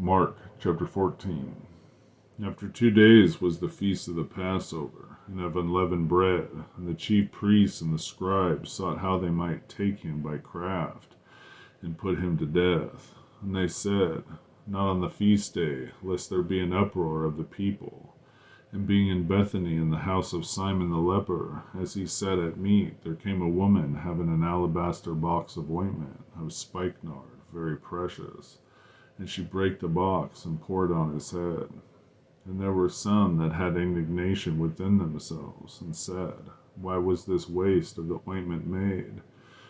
Mark chapter 14. After 2 days was the feast of the Passover, and of unleavened bread, and the chief priests and the scribes sought how they might take him by craft, and put him to death. And they said, Not on the feast day, lest there be an uproar of the people. And being in Bethany in the house of Simon the leper, as he sat at meat, there came a woman having an alabaster box of ointment of spikenard, very precious. And she brake the box and poured on his head. And there were some that had indignation within themselves, and said, Why was this waste of the ointment made?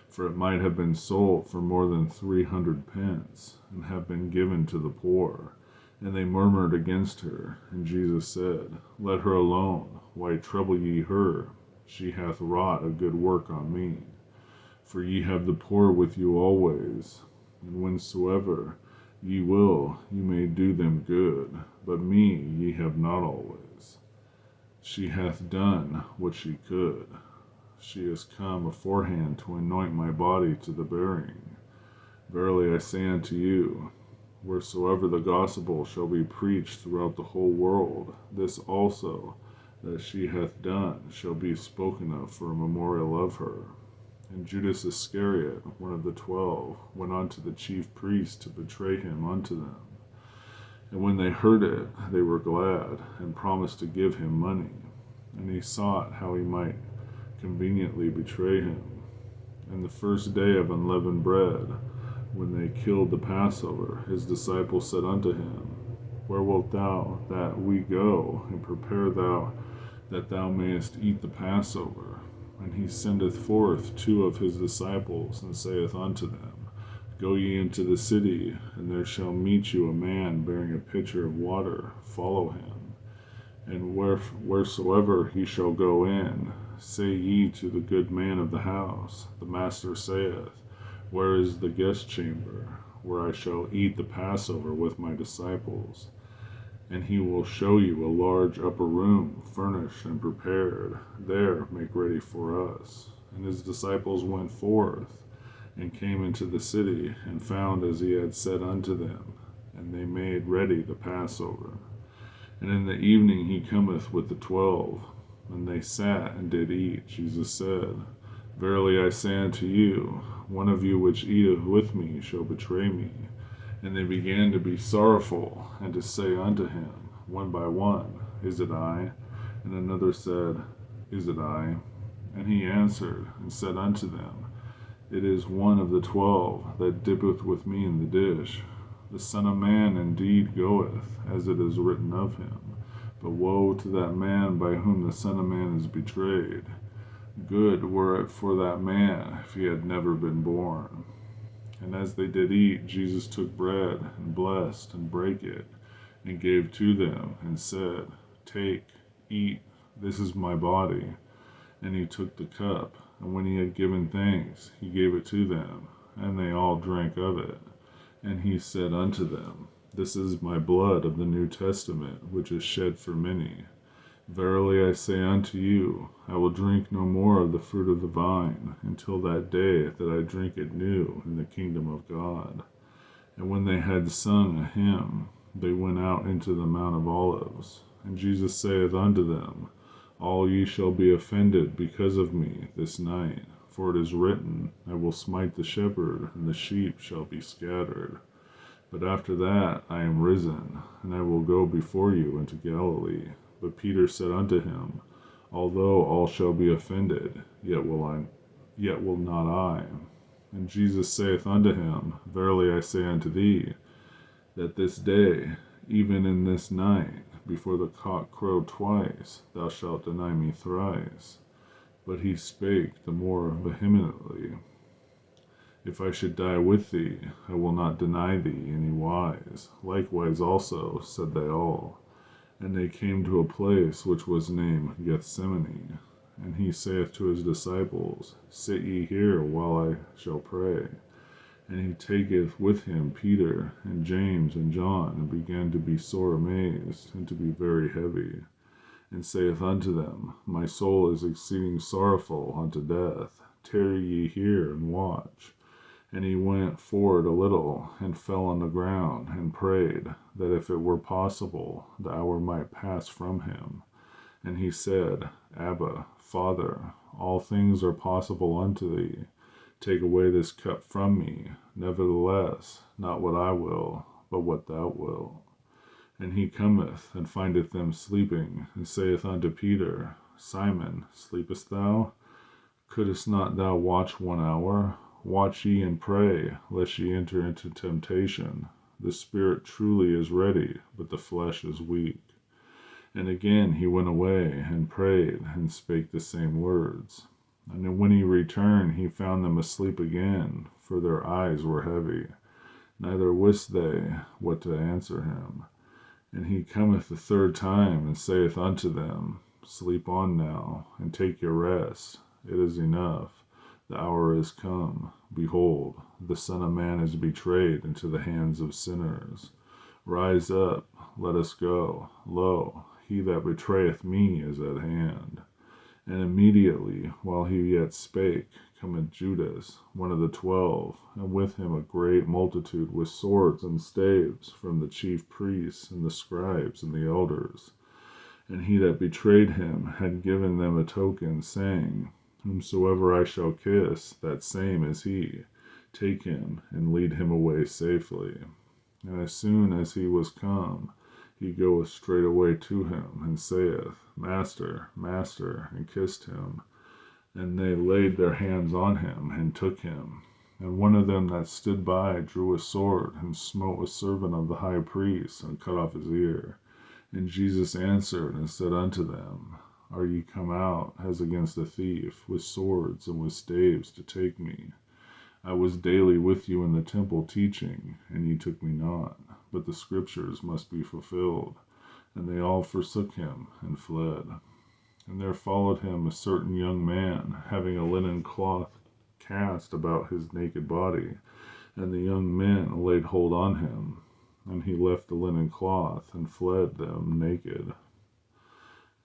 For it might have been sold for more than 300 pence, and have been given to the poor. And they murmured against her. And Jesus said, Let her alone. Why trouble ye her? She hath wrought a good work on me. For ye have the poor with you always, and whensoever ye will, ye may do them good, but me ye have not always. She hath done what she could. She is come aforehand to anoint my body to the burying. Verily I say unto you, wheresoever the gospel shall be preached throughout the whole world, this also that she hath done shall be spoken of for a memorial of her. And Judas Iscariot, one of the 12, went unto the chief priests to betray him unto them. And when they heard it, they were glad, and promised to give him money. And he sought how he might conveniently betray him. And the first day of unleavened bread, when they killed the Passover, his disciples said unto him, Where wilt thou that we go, and prepare thou that thou mayest eat the Passover? And he sendeth forth 2 of his disciples, and saith unto them, Go ye into the city, and there shall meet you a man bearing a pitcher of water. Follow him. And wheresoever he shall go in, say ye to the good man of the house, The master saith, Where is the guest chamber, where I shall eat the Passover with my disciples? And he will show you a large upper room, furnished and prepared. There make ready for us. And his disciples went forth, and came into the city, and found as he had said unto them. And they made ready the Passover. And in the evening he cometh with the 12, and they sat and did eat. Jesus said, Verily I say unto you, one of you which eateth with me shall betray me. And they began to be sorrowful, and to say unto him, one by one, Is it I? And another said, Is it I? And he answered, and said unto them, It is one of the 12 that dippeth with me in the dish. The Son of Man indeed goeth, as it is written of him. But woe to that man by whom the Son of Man is betrayed. Good were it for that man if he had never been born. And as they did eat, Jesus took bread, and blessed, and brake it, and gave to them, and said, Take, eat, this is my body. And he took the cup, and when he had given thanks, he gave it to them, and they all drank of it. And he said unto them, This is my blood of the New Testament, which is shed for many. Verily I say unto you, I will drink no more of the fruit of the vine, until that day that I drink it new in the kingdom of God. And when they had sung a hymn, they went out into the Mount of Olives. And Jesus saith unto them, All ye shall be offended because of me this night. For it is written, I will smite the shepherd, and the sheep shall be scattered. But after that I am risen, and I will go before you into Galilee. But Peter said unto him, Although all shall be offended, yet will not I. And Jesus saith unto him, Verily I say unto thee, that this day, even in this night, before the cock crow twice, thou shalt deny me thrice. But he spake the more vehemently, If I should die with thee, I will not deny thee any wise. Likewise also said they all. And they came to a place which was named Gethsemane. And he saith to his disciples, Sit ye here while I shall pray. And he taketh with him Peter, and James, and John, and began to be sore amazed, and to be very heavy. And saith unto them, My soul is exceeding sorrowful unto death. Tarry ye here, and watch. And he went forward a little, and fell on the ground, and prayed, that if it were possible, the hour might pass from him. And he said, Abba, Father, all things are possible unto thee. Take away this cup from me. Nevertheless, not what I will, but what thou wilt. And he cometh, and findeth them sleeping, and saith unto Peter, Simon, sleepest thou? Couldst not thou watch 1 hour? Watch ye and pray, lest ye enter into temptation. The spirit truly is ready, but the flesh is weak. And again he went away, and prayed, and spake the same words. And when he returned, he found them asleep again, for their eyes were heavy. Neither wist they what to answer him. And he cometh the third time, and saith unto them, Sleep on now, and take your rest. It is enough. The hour is come. Behold, the Son of Man is betrayed into the hands of sinners. Rise up, let us go. Lo, he that betrayeth me is at hand. And immediately, while he yet spake, cometh Judas, one of the 12, and with him a great multitude with swords and staves from the chief priests and the scribes and the elders. And he that betrayed him had given them a token, saying, Whomsoever I shall kiss, that same is he. Take him, and lead him away safely. And as soon as he was come, he goeth straightway to him, and saith, Master, Master, and kissed him. And they laid their hands on him, and took him. And one of them that stood by drew a sword, and smote a servant of the high priest, and cut off his ear. And Jesus answered and said unto them, Are ye come out, as against a thief, with swords and with staves to take me? I was daily with you in the temple teaching, and ye took me not. But the scriptures must be fulfilled. And they all forsook him, and fled. And there followed him a certain young man, having a linen cloth cast about his naked body. And the young men laid hold on him. And he left the linen cloth, and fled them naked.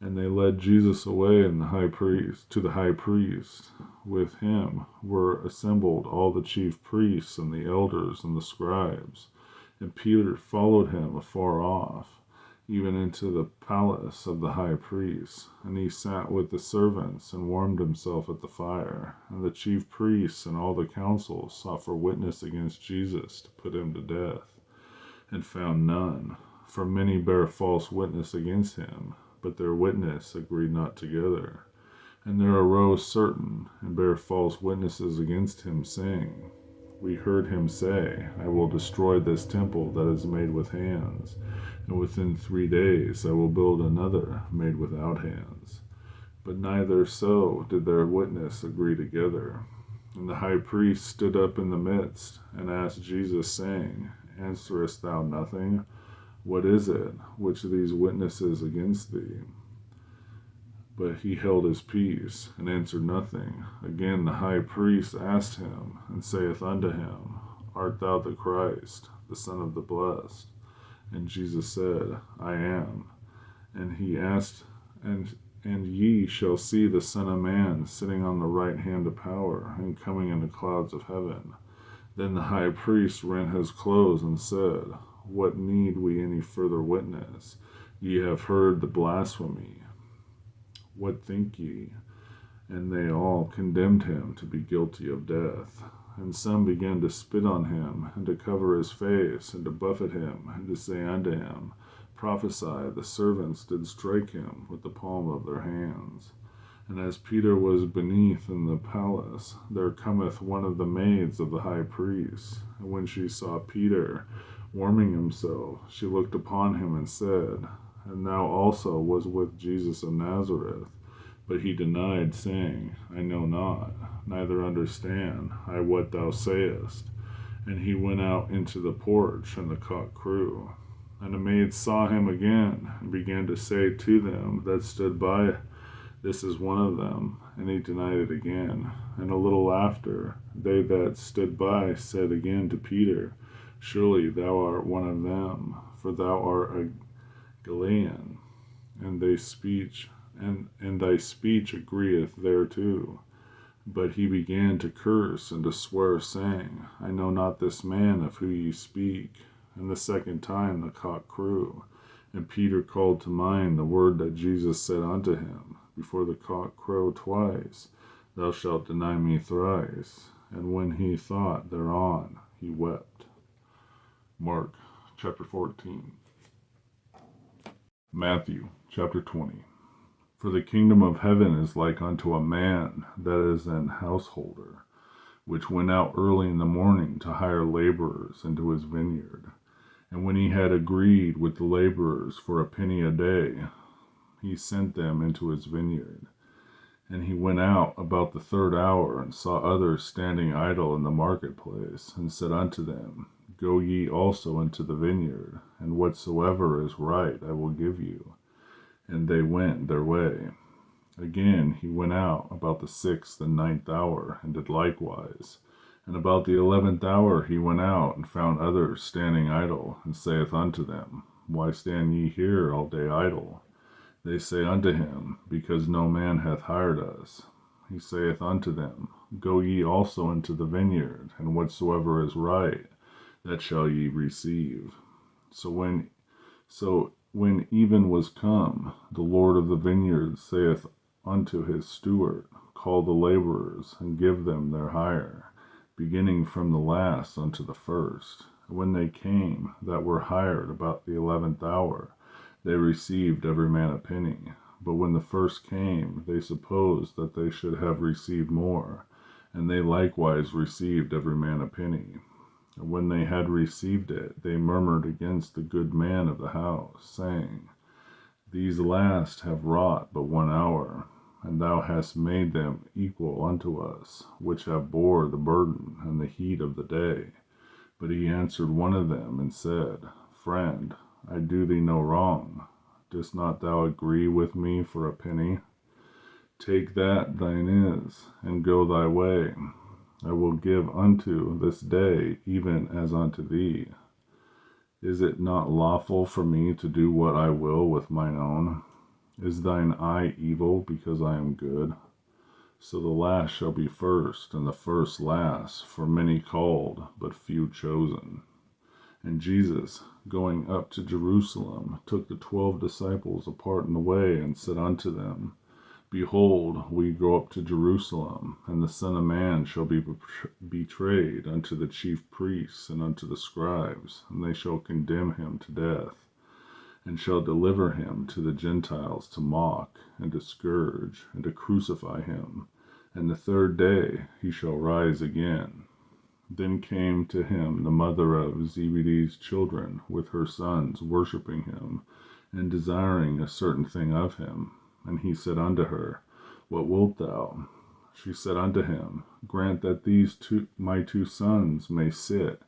And they led Jesus away to the high priest. With him were assembled all the chief priests, and the elders, and the scribes. And Peter followed him afar off, even into the palace of the high priest. And he sat with the servants, and warmed himself at the fire. And the chief priests and all the council sought for witness against Jesus, to put him to death, and found none. For many bare false witness against him, but their witness agreed not together. And there arose certain, and bare false witnesses against him, saying, We heard him say, I will destroy this temple that is made with hands, and within 3 days I will build another made without hands. But neither so did their witness agree together. And the high priest stood up in the midst, and asked Jesus, saying, Answerest thou nothing? What is it which these witnesses against thee? But he held his peace, and answered nothing. Again the high priest asked him, and saith unto him, Art thou the Christ, the Son of the Blessed? And Jesus said, I am. And he asked, And ye shall see the Son of Man sitting on the right hand of power, and coming in the clouds of heaven. Then the high priest rent his clothes, and said, What need we any further witness? Ye have heard the blasphemy. What think ye? And they all condemned him to be guilty of death. And some began to spit on him, and to cover his face, and to buffet him, and to say unto him, Prophesy. The servants did strike him with the palm of their hands. And as Peter was beneath in the palace, there cometh one of the maids of the high priest. And when she saw Peter warming himself, she looked upon him, and said, And thou also was with Jesus of Nazareth. But he denied, saying, I know not, neither understand I what thou sayest. And he went out into the porch, and the cock crew. And the maids saw him again, and began to say to them that stood by, This is one of them. And he denied it again. And a little after, they that stood by said again to Peter, Surely thou art one of them, for thou art a Galilean, and thy speech agreeth thereto. But he began to curse and to swear, saying, I know not this man of whom ye speak. And the second time the cock crew. And Peter called to mind the word that Jesus said unto him, Before the cock crow twice, thou shalt deny me thrice. And when he thought thereon, he wept. Mark chapter 14. Matthew chapter 20. For the kingdom of heaven is like unto a man that is an householder, which went out early in the morning to hire laborers into his vineyard. And when he had agreed with the laborers for a penny a day, he sent them into his vineyard. And he went out about the third hour, and saw others standing idle in the marketplace, and said unto them, Go ye also into the vineyard, and whatsoever is right I will give you. And they went their way. Again he went out about the 6th and 9th hour, and did likewise. And about the 11th hour he went out, and found others standing idle, and saith unto them, Why stand ye here all day idle? They say unto him, Because no man hath hired us. He saith unto them, Go ye also into the vineyard, and whatsoever is right, that shall ye receive. So when even was come, the Lord of the vineyard saith unto his steward, Call the laborers, and give them their hire, beginning from the last unto the first. And when they came that were hired about the 11th hour, they received every man a penny. But when the first came, they supposed that they should have received more, and they likewise received every man a penny. And when they had received it, they murmured against the good man of the house, saying, These last have wrought but 1 hour, and thou hast made them equal unto us, which have bore the burden and the heat of the day. But he answered one of them, and said, Friend, I do thee no wrong. Dost not thou agree with me for a penny? Take that thine is, and go thy way. I will give unto this day even as unto thee. Is it not lawful for me to do what I will with mine own? Is thine eye evil because I am good? So the last shall be first, and the first last, for many called, but few chosen. And Jesus, going up to Jerusalem, took the 12 disciples apart in the way, and said unto them, Behold, we go up to Jerusalem, and the Son of Man shall be betrayed unto the chief priests and unto the scribes, and they shall condemn him to death, and shall deliver him to the Gentiles to mock, and to scourge, and to crucify him. And the third day he shall rise again. Then came to him the mother of Zebedee's children with her sons, worshipping him, and desiring a certain thing of him. And he said unto her, What wilt thou? She said unto him, Grant that these my two sons may sit,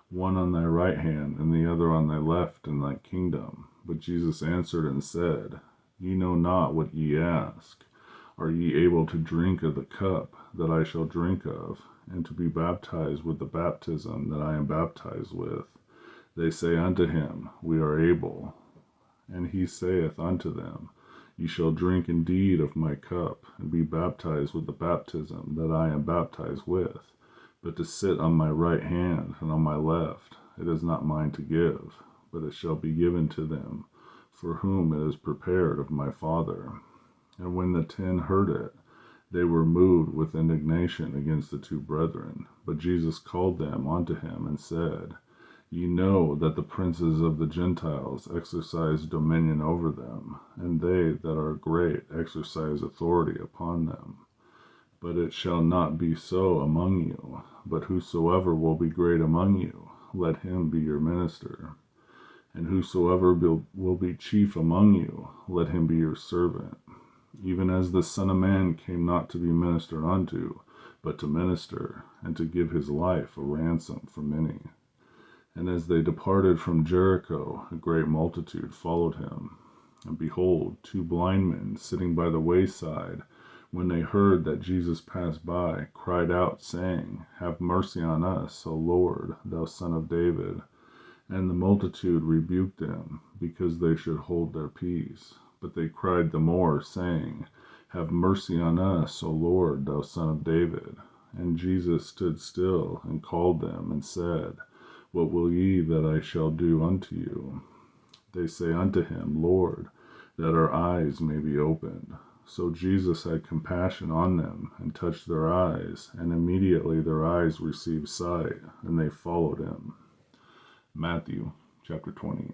one on thy right hand, and the other on thy left, in thy kingdom. But Jesus answered and said, Ye know not what ye ask. Are ye able to drink of the cup that I shall drink of, and to be baptized with the baptism that I am baptized with? They say unto him, We are able. And he saith unto them, Ye shall drink indeed of my cup, and be baptized with the baptism that I am baptized with. But to sit on my right hand and on my left, it is not mine to give, but it shall be given to them, for whom it is prepared of my Father. And when the 10 heard it, they were moved with indignation against the 2 brethren. But Jesus called them unto him, and said, Ye know that the princes of the Gentiles exercise dominion over them, and they that are great exercise authority upon them. But it shall not be so among you, but whosoever will be great among you, let him be your minister. And whosoever will be chief among you, let him be your servant. Even as the Son of Man came not to be ministered unto, but to minister, and to give his life a ransom for many. And as they departed from Jericho, a great multitude followed him. And behold, 2 blind men sitting by the wayside, when they heard that Jesus passed by, cried out, saying, Have mercy on us, O Lord, thou Son of David. And the multitude rebuked them, because they should hold their peace. But they cried the more, saying, Have mercy on us, O Lord, thou Son of David. And Jesus stood still, and called them, and said, What will ye that I shall do unto you? They say unto him, Lord, that our eyes may be opened. So Jesus had compassion on them, and touched their eyes, and immediately their eyes received sight, and they followed him. Matthew chapter 20.